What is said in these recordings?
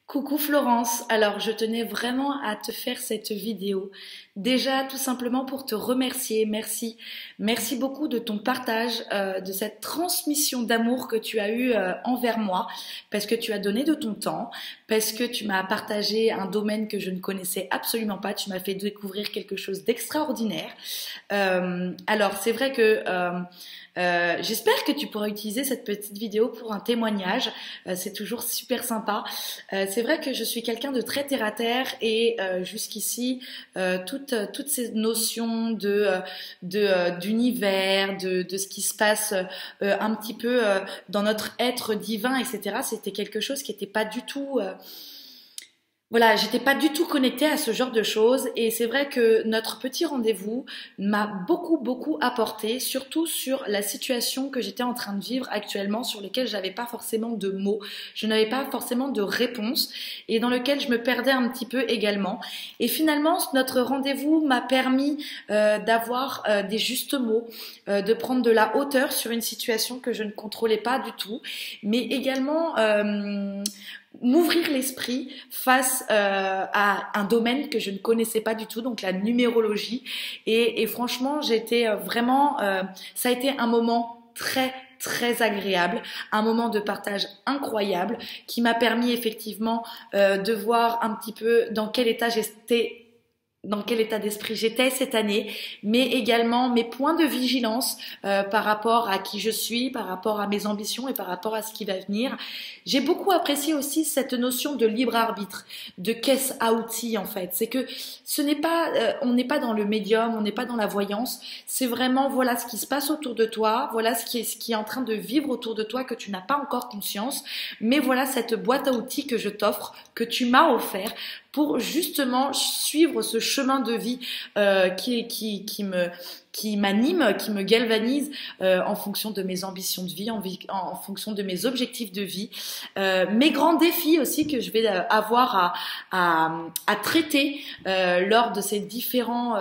Coucou Florence, alors je tenais vraiment à te faire cette vidéo. Déjà tout simplement pour te remercier, merci. Merci beaucoup de ton partage, de cette transmission d'amour que tu as eu envers moi, parce que tu as donné de ton temps, parce que tu m'as partagé un domaine que je ne connaissais absolument pas, tu m'as fait découvrir quelque chose d'extraordinaire. Alors c'est vrai que j'espère que tu pourras utiliser cette petite vidéo pour un témoignage, c'est toujours super sympa. C'est vrai que je suis quelqu'un de très terre à terre et jusqu'ici, toutes ces notions d'univers, de ce qui se passe un petit peu dans notre être divin, etc., c'était quelque chose qui n'était pas du tout... Voilà, j'étais pas du tout connectée à ce genre de choses et c'est vrai que notre petit rendez-vous m'a beaucoup apporté, surtout sur la situation que j'étais en train de vivre actuellement, sur lesquelles j'avais pas forcément de mots, je n'avais pas forcément de réponse et dans lequel je me perdais un petit peu également. Et finalement, notre rendez-vous m'a permis d'avoir des justes mots, de prendre de la hauteur sur une situation que je ne contrôlais pas du tout, mais également m'ouvrir l'esprit face à un domaine que je ne connaissais pas du tout, donc la numérologie. Et franchement, j'étais vraiment, ça a été un moment très agréable, un moment de partage incroyable qui m'a permis effectivement de voir un petit peu dans quel état d'esprit j'étais cette année, mais également mes points de vigilance par rapport à qui je suis, par rapport à mes ambitions et par rapport à ce qui va venir. J'ai beaucoup apprécié aussi cette notion de libre arbitre, de caisse à outils en fait. C'est que ce n'est pas, on n'est pas dans le médium, on n'est pas dans la voyance. C'est vraiment voilà ce qui se passe autour de toi, voilà ce qui est en train de vivre autour de toi que tu n'as pas encore conscience. Mais voilà cette boîte à outils que je t'offre, que tu m'as offert pour justement suivre ce chemin de vie qui m'anime, qui me galvanise en fonction de mes ambitions de vie, en fonction de mes objectifs de vie, mes grands défis aussi que je vais avoir à traiter lors de ces différents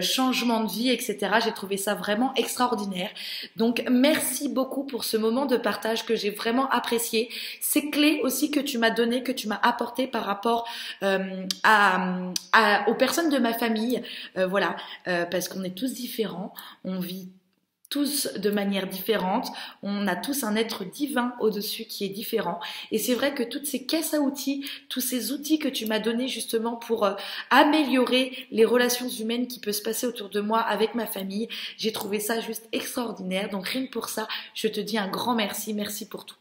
changements de vie, etc. J'ai trouvé ça vraiment extraordinaire. Donc merci beaucoup pour ce moment de partage que j'ai vraiment apprécié. Ces clés aussi que tu m'as données, que tu m'as apportées par rapport aux personnes de ma famille, voilà, parce qu'on est tous différents, on vit tous de manière différente, on a tous un être divin au-dessus qui est différent et c'est vrai que toutes ces caisses à outils, tous ces outils que tu m'as donnés justement pour améliorer les relations humaines qui peuvent se passer autour de moi avec ma famille, j'ai trouvé ça juste extraordinaire, donc rien que pour ça, je te dis un grand merci, merci pour tout.